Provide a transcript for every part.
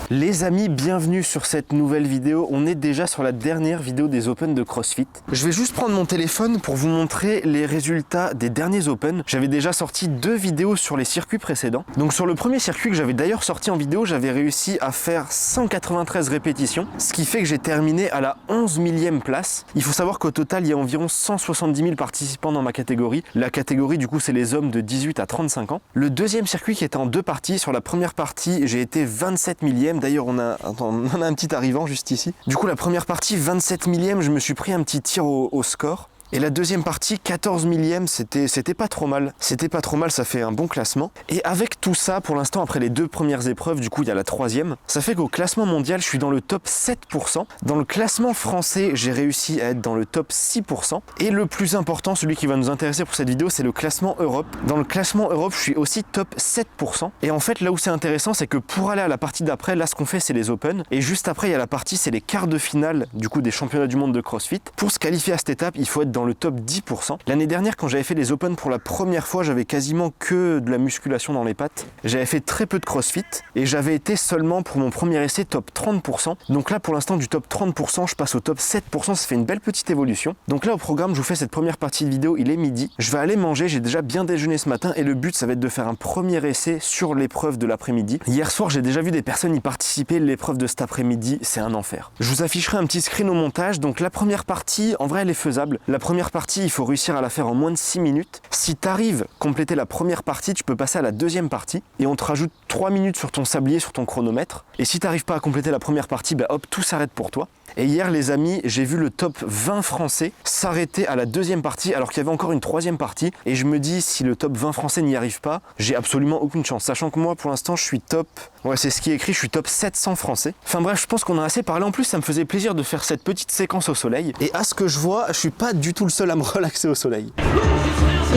Les amis, bienvenue sur cette nouvelle vidéo. On est déjà sur la dernière vidéo des Open de CrossFit. Je vais juste prendre mon téléphone pour vous montrer les résultats des derniers Open. J'avais déjà sorti 2 vidéos sur les circuits précédents. Donc sur le premier circuit que j'avais d'ailleurs sorti en vidéo, j'avais réussi à faire 193 répétitions, ce qui fait que j'ai terminé à la 11 millième place. Il faut savoir qu'au total, il y a environ 170 000 participants dans ma catégorie. La catégorie, du coup, c'est les hommes de 18 à 35 ans. Le deuxième circuit qui était en 2 parties. Sur la première partie, j'ai été 27 millième. D'ailleurs, on a un petit arrivant juste ici. Du coup, la première partie, 27 millième, je me suis pris un petit tir au score. Et la deuxième partie, 14 millième, c'était pas trop mal. C'était pas trop mal, ça fait un bon classement. Et avec tout ça, pour l'instant, après les 2 premières épreuves, du coup, il y a la 3e. Ça fait qu'au classement mondial, je suis dans le top 7%. Dans le classement français, j'ai réussi à être dans le top 6%. Et le plus important, celui qui va nous intéresser pour cette vidéo, c'est le classement Europe. Dans le classement Europe, je suis aussi top 7%. Et en fait, là où c'est intéressant, c'est que pour aller à la partie d'après, là, ce qu'on fait, c'est les Open. Et juste après, il y a la partie, c'est les quarts de finale, du coup, des championnats du monde de CrossFit. Pour se qualifier à cette étape, il faut être dans le top 10%. L'année dernière, quand j'avais fait les Open pour la première fois, j'avais quasiment que de la musculation dans les pattes. J'avais fait très peu de CrossFit et j'avais été seulement pour mon premier essai top 30%. Donc là, pour l'instant, du top 30%, je passe au top 7%. Ça fait une belle petite évolution. Donc là, au programme, je vous fais cette première partie de vidéo. Il est midi. Je vais aller manger. J'ai déjà bien déjeuné ce matin et le but, ça va être de faire un premier essai sur l'épreuve de l'après-midi. Hier soir, j'ai déjà vu des personnes y participer. L'épreuve de cet après-midi, c'est un enfer. Je vous afficherai un petit screen au montage. Donc la première partie, en vrai, elle est faisable. La première partie, il faut réussir à la faire en moins de 6 minutes. Si tu arrives à compléter la première partie, tu peux passer à la deuxième partie et on te rajoute 3 minutes sur ton sablier, sur ton chronomètre. Et si tu n'arrives pas à compléter la première partie, bah hop, tout s'arrête pour toi. Et hier, les amis, j'ai vu le top 20 français s'arrêter à la deuxième partie alors qu'il y avait encore une 3e partie. Et je me dis, si le top 20 français n'y arrive pas, j'ai absolument aucune chance. Sachant que moi, pour l'instant, je suis top... Ouais, c'est ce qui est écrit, je suis top 700 français. Enfin bref, je pense qu'on a assez parlé. En plus, ça me faisait plaisir de faire cette petite séquence au soleil. Et à ce que je vois, je suis pas du tout le seul à me relaxer au soleil.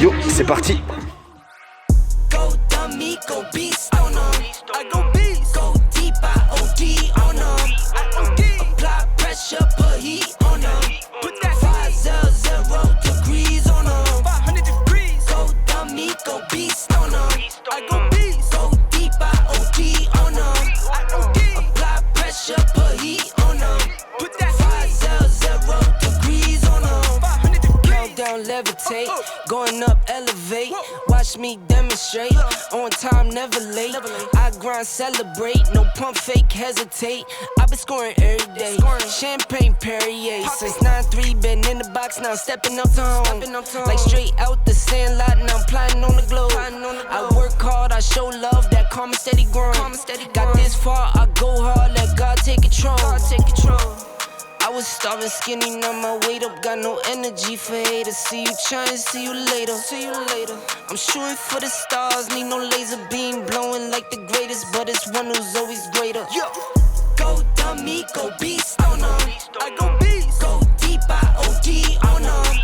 Yo, c'est parti. Levitate, going up, elevate. Watch me demonstrate. On time, never late. I grind, celebrate. No pump fake, hesitate. I've been scoring every day. Champagne Perrier. Since 9-3, been in the box, now I'm stepping up to home. Like straight out the sandlot, now I'm plotting on the globe. I work hard, I show love, that calm and steady grind. Got this far, I go hard, let God take control. I was starving skinny, now my weight up, got no energy for haters. See you trying, see you later. I'm shooting for the stars, need no laser beam, blowing like the greatest, but it's one who's always greater. Yo, go dummy, go beast on them. I go beast, go deep, I OD on them.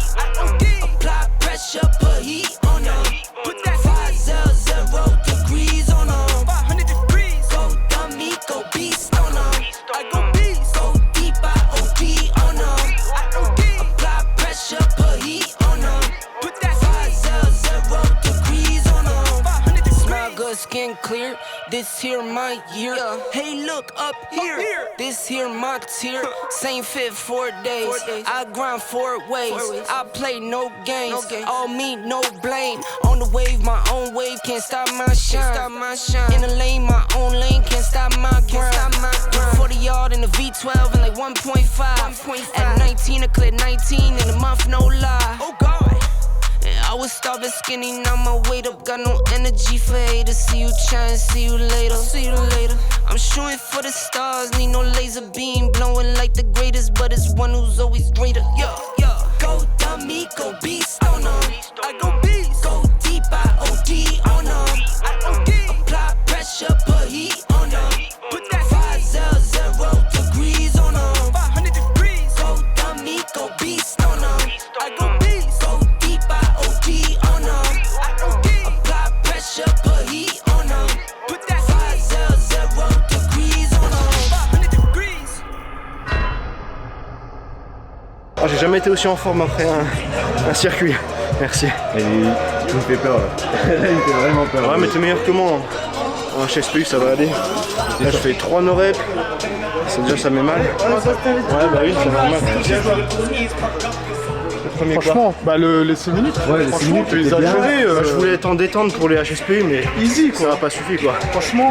Apply pressure, put heat on them. Put that 500 degrees on them. 500 degrees, go dummy, go beast on them. I go beast, go deep, I OD on them. Apply pressure, put heat on them. Put that 500 degrees on them. 500 degrees. Smile good, skin clear. This here my year. Hey, look up here. This here my tier. Same fit 4 days. I grind 4 ways. I play no games. All me, no blame. On the wave, my own wave. Can't stop my shine. In the lane, my own lane. Can't stop my grind. 40 yard in the V12 and like 1.5. At 19, I cleared 19 in a month, no lie. Oh God. I was starving skinny, now my weight up, got no energy for haters. See you trying, see you later. I'm shooting for the stars, need no laser beam, blowing like the greatest, but it's one who's always greater. Yo, go dummy, go beast on them. I go beast, go deep, I OD on them. Apply pressure, put heat on them. Put that 500 degrees on them. 500 degrees, go dummy, go beast on them. I go beast, go deep, I OD on them. Apply pressure, put heat on them. Put that 500 degrees on them. 500 degrees. Oh, j'ai jamais été aussi en forme après un circuit. Merci. Et il me fait peur là. Là il me fait vraiment peur. Ouais mais t'es meilleur que moi. En HSPU, ça va aller. Là, je fais 3 no reps. C'est déjà, ça met mal. Ouais, bah oui, c'est normal. Franchement, bah les 6 minutes, ouais, franchement, tu les as gérés. Je voulais être en détente pour les HSPU, mais easy, quoi. Ça n'a pas suffi, quoi. Franchement.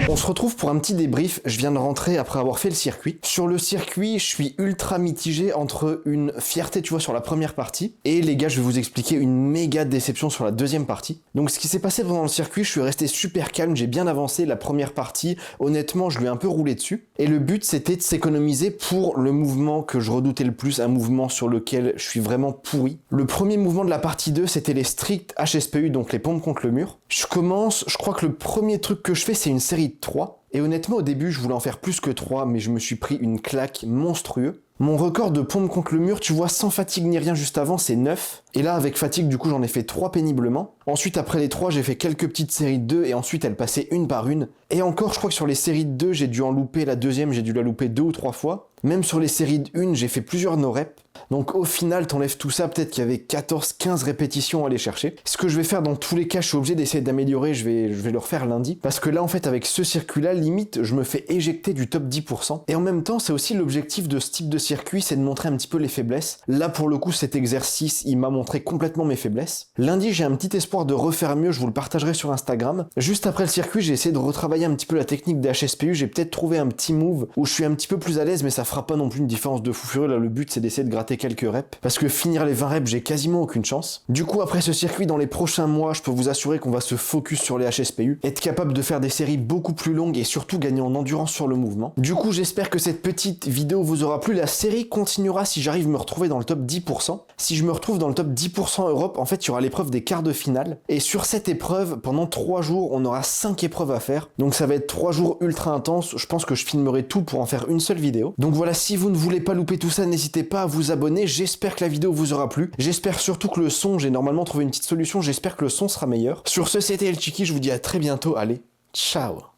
On se retrouve pour un petit débrief. Je viens de rentrer après avoir fait le circuit. Sur le circuit, je suis ultra mitigé entre une fierté, tu vois, sur la première partie, et les gars, je vais vous expliquer une méga déception sur la deuxième partie. Donc, ce qui s'est passé pendant le circuit, je suis resté super calme, j'ai bien avancé. La première partie, honnêtement, je lui ai un peu roulé dessus. Et le but, c'était de s'économiser pour le mouvement que je redoutais le plus, un mouvement sur lequel je suis vraiment pourri. Le premier mouvement de la partie 2, c'était les strict HSPU, donc les pompes contre le mur. Je crois que le premier truc que je fais, c'est une série de 3. Et honnêtement, au début, je voulais en faire plus que 3, mais je me suis pris une claque monstrueuse. Mon record de pompe contre le mur, tu vois, sans fatigue ni rien juste avant, c'est 9. Et là, avec fatigue, du coup, j'en ai fait 3 péniblement. Ensuite, après les 3, j'ai fait quelques petites séries de 2, et ensuite, elles passaient une par une. Et encore, je crois que sur les séries de 2, j'ai dû en louper la deuxième, j'ai dû la louper 2 ou 3 fois. Même sur les séries de 1, j'ai fait plusieurs no-reps. Donc au final, t'enlèves tout ça, peut-être qu'il y avait 14-15 répétitions à aller chercher. Ce que je vais faire dans tous les cas, je suis obligé d'essayer d'améliorer, je vais le refaire lundi. Parce que là, en fait, avec ce circuit-là, limite, je me fais éjecter du top 10%. Et en même temps, c'est aussi l'objectif de ce type de circuit, c'est de montrer un petit peu les faiblesses. Là, pour le coup, cet exercice, il m'a montré complètement mes faiblesses. Lundi, j'ai un petit espoir de refaire mieux, je vous le partagerai sur Instagram. Juste après le circuit, j'ai essayé de retravailler un petit peu la technique des HSPU, j'ai peut-être trouvé un petit move où je suis un petit peu plus à l'aise, mais ça fera pas non plus une différence de fou furieux. Là, le but, c'est d'essayer de gratter quelques reps. Parce que finir les 20 reps, j'ai quasiment aucune chance. Du coup, après ce circuit, dans les prochains mois, je peux vous assurer qu'on va se focus sur les HSPU, être capable de faire des séries beaucoup plus longues et surtout gagner en endurance sur le mouvement. Du coup, j'espère que cette petite vidéo vous aura plu. La série continuera si j'arrive à me retrouver dans le top 10%. Si je me retrouve dans le top 10% Europe, en fait, il y aura l'épreuve des quarts de finale. Et sur cette épreuve, pendant 3 jours, on aura 5 épreuves à faire. Donc ça va être 3 jours ultra intenses. Je pense que je filmerai tout pour en faire une seule vidéo. Donc voilà, si vous ne voulez pas louper tout ça, n'hésitez pas à vous abonner. J'espère que la vidéo vous aura plu. J'espère surtout que le son, j'ai normalement trouvé une petite solution. J'espère que le son sera meilleur. Sur ce, c'était El Chiki. Je vous dis à très bientôt. Allez, ciao!